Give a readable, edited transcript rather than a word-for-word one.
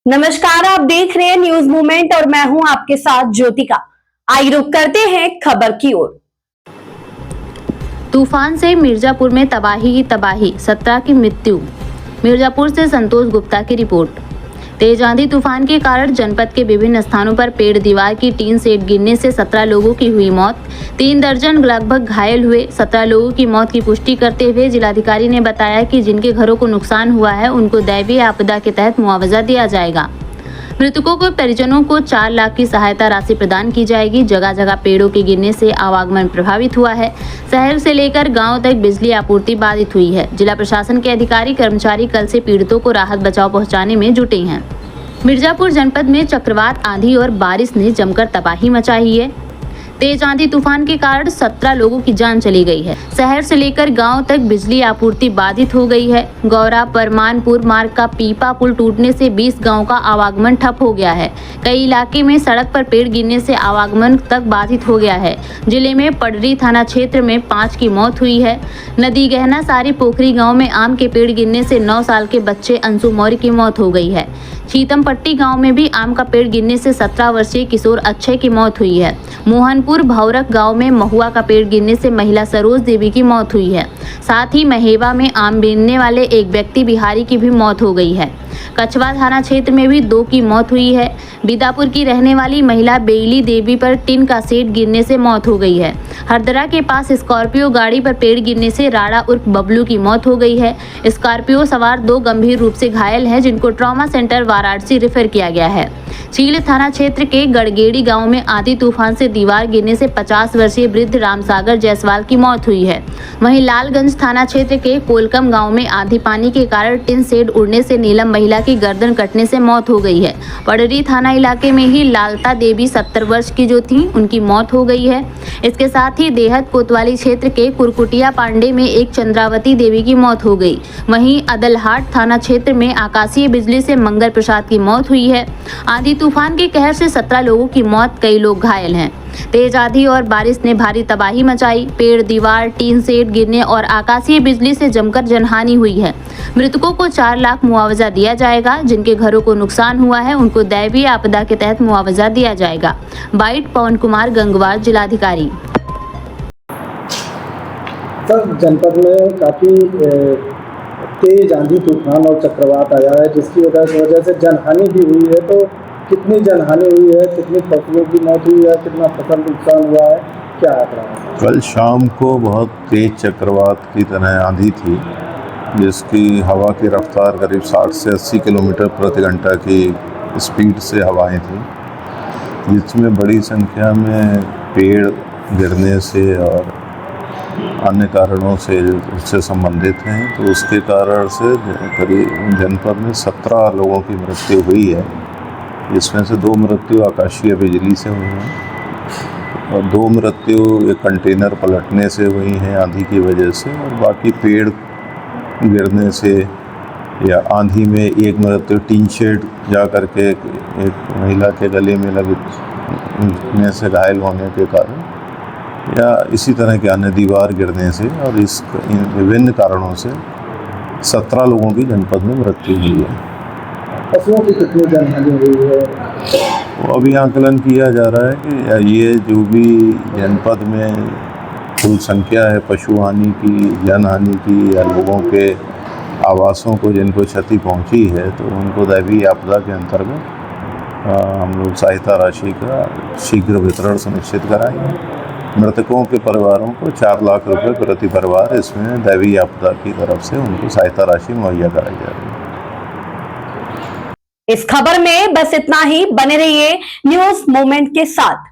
नमस्कार, आप देख रहे हैं न्यूज मूवमेंट और मैं हूं आपके साथ ज्योतिका। आइए रुक करते हैं खबर की ओर। तूफान से मिर्जापुर में तबाही ही तबाही, 17 की मृत्यु। मिर्जापुर से संतोष गुप्ता की रिपोर्ट। तेज आंधी तूफान के कारण जनपद के विभिन्न स्थानों पर पेड़ दीवार की टीन सेट गिरने से 17 लोगों की हुई मौत, 3 दर्जन लगभग घायल हुए। 17 लोगों की मौत की पुष्टि करते हुए जिलाधिकारी ने बताया कि जिनके घरों को नुकसान हुआ है उनको दैवीय आपदा के तहत मुआवजा दिया जाएगा। मृतकों के परिजनों को 4 लाख की सहायता राशि प्रदान की जाएगी। जगह जगह पेड़ों के गिरने से आवागमन प्रभावित हुआ है। शहर से लेकर गांव तक बिजली आपूर्ति बाधित हुई है। जिला प्रशासन के अधिकारी कर्मचारी कल से पीड़ितों को राहत बचाव पहुंचाने में जुटे हैं। मिर्जापुर जनपद में चक्रवात, आंधी और बारिश ने जमकर तबाही मचाई है। तेज आंधी तूफान के कारण 17 लोगों की जान चली गई है। शहर से लेकर गांव तक बिजली आपूर्ति बाधित हो गई है। गौरा परमानपुर मार्ग का पीपा पुल टूटने से 20 गांव का आवागमन ठप हो गया है। कई इलाके में सड़क पर पेड़ गिरने से आवागमन तक बाधित हो गया है। जिले में पडरी थाना क्षेत्र में 5 की मौत हुई है। नदी गहना सारी पोखरी गाँव में आम के पेड़ गिरने से 9 साल के बच्चे अंशु मौर्य की मौत हो गई है। चीतमपट्टी गांव में भी आम का पेड़ गिरने से 17 वर्षीय किशोर अक्षय की मौत हुई है। मोहनपुर भौरक गांव में महुआ का पेड़ गिरने से महिला सरोज देवी की मौत हुई है। साथ ही महेवा में आम बीनने वाले एक व्यक्ति बिहारी की भी मौत हो गई है। कछवा थाना क्षेत्र में भी 2 की मौत हुई है। बिदापुर की रहने वाली महिला बेली देवी पर टिन का सेट गिरने से मौत हो गई है। हरदरा के पास स्कॉर्पियो गाड़ी पर पेड़ गिरने से राणा उर्फ बबलू की मौत हो गई है। स्कॉर्पियो सवार 2 गंभीर रूप से घायल हैं, जिनको ट्रॉमा सेंटर वाराणसी रेफर किया गया है। चील थाना क्षेत्र के गड़गेड़ी गांव में आंधी तूफान से दीवार गिरने से 50 वर्षीय वृद्ध रामसागर जायसवाल की मौत हुई है। वहीं लालगंज थाना क्षेत्र के कोलकम गांव में आंधी पानी के कारण टिन शेड उड़ने से नीलम महिला की गर्दन कटने से मौत हो गई है। पडरी थाना इलाके में ही लालता देवी 70 वर्ष की जो थी, उनकी मौत हो गई है। इसके साथ ही देहत कोतवाली क्षेत्र के कुरकुटिया पांडे में एक चंद्रावती देवी की मौत हो गई। वहीं अदलहाट थाना क्षेत्र में आकाशीय बिजली से मंगल प्रसाद की मौत हुई है। आंधी तूफान के कहर से 17 लोगों की मौत, कई लोग घायल हैं। तेज आंधी और बारिश ने भारी तबाही मचाई। पेड़, दीवार, टीन सेट गिरने और आकाशीय बिजली से जमकर जनहानि हुई है। मृतकों को 4 लाख मुआवजा दिया जाएगा। जिनके घरों को नुकसान हुआ है उनको दैवीय आपदा के तहत मुआवजा दिया जाएगा। बाइट पवन कुमार गंगवार, जिलाधिकारी। सर, जनपद में काफी तेज आंधी तूफान और चक्रवात आया है, जिसकी वजह से जनहानि भी हुई है। तो कितनी जनहानि हुई है, कितनी फसलों की मौत हुई है, कितना फसल नुकसान हुआ है, क्या आंकड़ा है? कल शाम को बहुत तेज चक्रवात की तरह आंधी थी, जिसकी हवा की रफ्तार करीब 60 से 80 किलोमीटर प्रति घंटा की स्पीड से हवाएं थी, जिसमें बड़ी संख्या में पेड़ गिरने से और अन्य कारणों से उससे संबंधित हैं। तो उसके कारण से करीब जनपद में 17 लोगों की मृत्यु हुई है। इसमें से 2 मृत्यु आकाशीय बिजली से हुई हैं और 2 मृत्यु एक कंटेनर पलटने से हुई हैं आंधी की वजह से, और बाकी पेड़ गिरने से या आंधी में एक मृत्यु टीन शेड जा कर के एक महिला के गले में लगने से घायल होने के कारण, या इसी तरह के अन्य दीवार गिरने से, और इन विभिन्न कारणों से 17 लोगों की जनपद में मृत्यु हुई है। फसलों की कितनी जनहानि हुई है? वो अभी आकलन किया जा रहा है कि ये जो भी जनपद में कुल संख्या है पशु हानि की, जनहानि की, या लोगों के आवासों को जिनको क्षति पहुंची है, तो उनको दैवीय आपदा के अंतर्गत हम लोग सहायता राशि का शीघ्र वितरण सुनिश्चित कराएंगे। मृतकों के परिवारों को 4 लाख रुपए प्रति परिवार इसमें दैवीय आपदा की तरफ से उनको सहायता राशि मुहैया कराई जा रही है। इस खबर में बस इतना ही। बने रहिए न्यूज मूवमेंट के साथ।